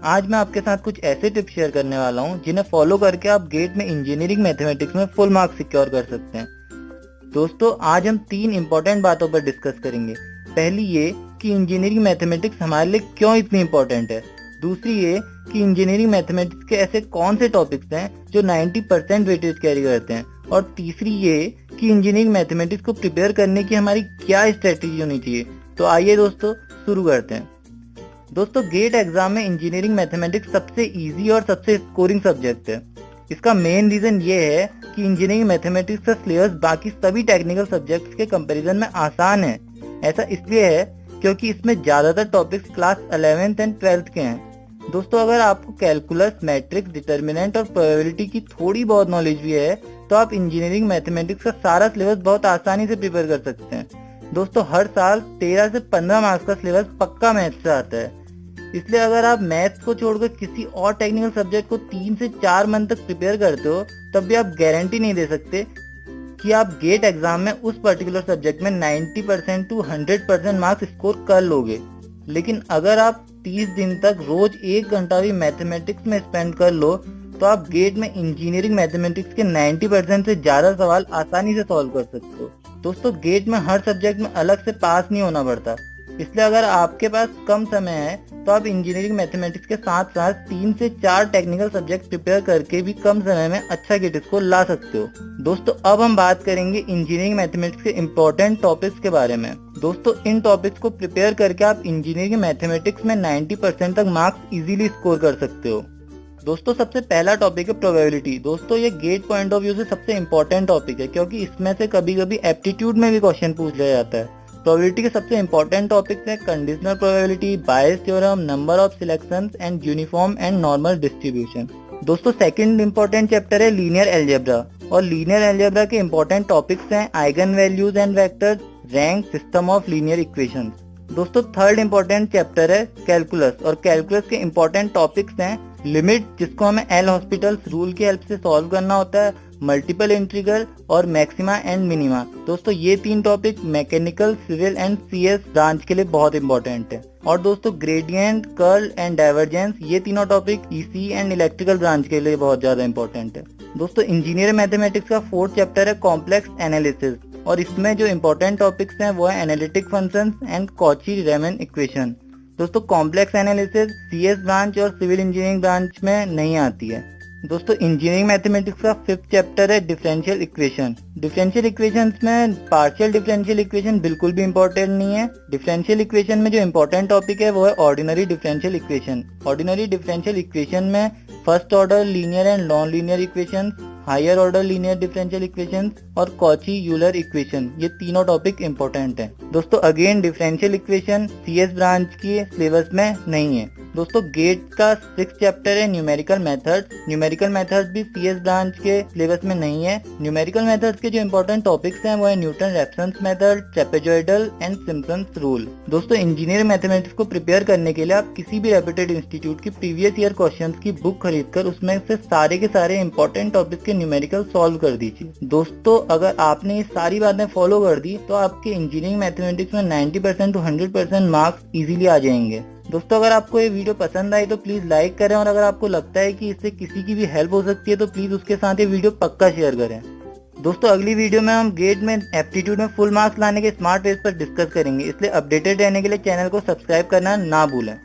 आज मैं आपके साथ कुछ ऐसे टिप्स शेयर करने वाला हूँ जिन्हें फॉलो करके आप गेट में इंजीनियरिंग मैथमेटिक्स में फुल मार्क्स सिक्योर कर सकते हैं। दोस्तों, आज हम 3 इंपॉर्टेंट बातों पर डिस्कस करेंगे। पहली ये कि इंजीनियरिंग मैथमेटिक्स हमारे लिए क्यों इतनी इंपॉर्टेंट है। दूसरी ये कि इंजीनियरिंग मैथमेटिक्स के ऐसे कौन से टॉपिक्स हैं जो 90% वेटेज कैरी करते हैं। और तीसरी ये कि इंजीनियरिंग मैथमेटिक्स को प्रिपेयर करने की हमारी क्या स्ट्रेटेजी होनी चाहिए। तो आइए दोस्तों शुरू करते हैं। दोस्तों, गेट एग्जाम में इंजीनियरिंग मैथमेटिक्स सबसे इजी और सबसे स्कोरिंग सब्जेक्ट है। इसका मेन रीजन ये है कि इंजीनियरिंग मैथमेटिक्स का सिलेबस बाकी सभी टेक्निकल सब्जेक्ट्स के कंपैरिजन में आसान है। ऐसा इसलिए है क्योंकि इसमें ज्यादातर topics class 11th and 12th के हैं। दोस्तों, अगर आपको कैलकुलस, मैट्रिक्स, डिटर्मिनेंट और प्रोबेबिलिटी की थोड़ी बहुत नॉलेज भी है तो आप इंजीनियरिंग मैथमेटिक्स का सारा सिलेबस बहुत आसानी से प्रिपेयर कर सकते हैं। दोस्तों, हर साल 13 से 15 मार्क्स का सिलेबस पक्का मैथ्स से आता है। इसलिए अगर आप मैथ्स को छोड़कर किसी और टेक्निकल सब्जेक्ट को 3 से 4 मंथ तक प्रिपेयर करते हो तब भी आप गारंटी नहीं दे सकते कि आप गेट एग्जाम में उस पर्टिकुलर सब्जेक्ट में 90% टू 100% मार्क्स स्कोर कर लोगे। लेकिन अगर आप 30 दिन तक रोज 1 घंटा भी मैथमेटिक्स में स्पेंड कर लो तो आप गेट में इंजीनियरिंग मैथमेटिक्स के 90% से ज्यादा सवाल आसानी से सॉल्व कर सकते हो। दोस्तों, गेट में हर सब्जेक्ट में अलग से पास नहीं होना पड़ता। इसलिए अगर आपके पास कम समय है तो आप इंजीनियरिंग मैथमेटिक्स के साथ साथ 3 से 4 टेक्निकल सब्जेक्ट प्रिपेयर करके भी कम समय में अच्छा गेट स्कोर ला सकते हो। दोस्तों, अब हम बात करेंगे इंजीनियरिंग मैथमेटिक्स के इम्पोर्टेंट टॉपिक्स के बारे में। दोस्तों, इन टॉपिक्स को प्रिपेयर करके आप इंजीनियरिंग मैथमेटिक्स में 90% तक मार्क्स इजीली स्कोर कर सकते हो। दोस्तों, सबसे पहला टॉपिक है प्रोबेबिलिटी। दोस्तों, ये गेट पॉइंट ऑफ व्यू से सबसे इम्पोर्टेंट टॉपिक है क्योंकि इसमें से कभी कभी एप्टीट्यूड में भी क्वेश्चन पूछ लिया जाता है। प्रोबेबिलिटी के सबसे इंपॉर्टेंट टॉपिक्स हैं conditional probability, bias theorem, number of selections and uniform and normal distribution. दोस्तों, सेकंड इंपॉर्टेंट चैप्टर है लीनियर अलजेब्रा और लीनियर अलजेब्रा के इंपॉर्टेंट टॉपिक्स हैं eigen values and vectors, rank, system of linear equations. दोस्तों, third important chapter है calculus और calculus के important topics हैं लिमिट, जिसको हमें एल हॉस्पिटल्स रूल की हेल्प से सॉल्व करना होता है, मल्टीपल इंटीग्रल और मैक्सिमा एंड मिनिमा। दोस्तों, ये 3 topic mechanical, civil and CS branch के लिए बहुत इंपॉर्टेंट है। और दोस्तों, ग्रेडियंट, कर्ल एंड डाइवर्जेंस, ये तीनों topic EC and electrical branch के लिए बहुत ज्यादा इंपॉर्टेंट है। दोस्तों, इंजीनियरिंग मैथमेटिक्स का 4th चैप्टर है कॉम्प्लेक्स एनालिसिस और इसमें जो इंपॉर्टेंट टॉपिक्स हैं वो है analytic functions and Cauchy-Riemann equation. दोस्तों, कॉम्प्लेक्स एनालिसिस सीएस ब्रांच और सिविल इंजीनियरिंग ब्रांच में नहीं आती है। दोस्तों, इंजीनियरिंग मैथमेटिक्स का 5th चैप्टर है डिफरेंशियल इक्वेशन। डिफरेंशियल इक्वेशंस में पार्शियल डिफरेंशियल इक्वेशन बिल्कुल भी इंपॉर्टेंट नहीं है। डिफरेंशियल इक्वेशन में जो इंपॉर्टेंट टॉपिक है वो है ordinary differential equation. Ordinary differential equation में first order linear and non linear equation, higher order linear differential equation और कॉची यूलर इक्वेशन, ये तीनों टॉपिक इंपॉर्टेंट हैं। दोस्तों, again differential equation CS branch की सिलेबस में नहीं है। दोस्तों, गेट का 6th चैप्टर है न्यूमेरिकल मेथड्स। न्यूमेरिकल मेथड्स भी सीएस ब्रांच के सिलेबस में नहीं है। न्यूमेरिकल मेथड्स के जो इंपॉर्टेंट टॉपिक्स हैं वो है Newton Raphson method, trapezoidal and Simpson's rule. दोस्तों, इंजीनियरिंग मैथमेटिक्स को प्रिपेयर करने के लिए आप किसी भी रेप्यूटेड इंस्टीट्यूट की प्रीवियस ईयर क्वेश्चंस की बुक खरीदकर उसमें से सारे के सारे इंपॉर्टेंट टॉपिक्स के न्यूमेरिकल सॉल्व कर दीजिए। दोस्तों, अगर आपने ये सारी बातें फॉलो कर दी तो आपके इंजीनियरिंग मैथमेटिक्स में 90% टू 100% मार्क्स इजीली आ जाएंगे। दोस्तों, अगर आपको ये वीडियो पसंद आई तो प्लीज लाइक करें और अगर आपको लगता है कि इससे किसी की भी हेल्प हो सकती है तो प्लीज उसके साथ ये वीडियो पक्का शेयर करें। दोस्तों, अगली वीडियो में हम गेट में एप्टीट्यूड में फुल मार्क्स लाने के स्मार्ट वेज पर डिस्कस करेंगे। इसलिए अपडेटेड रहने के लिए चैनल को सब्सक्राइब करना ना भूलें।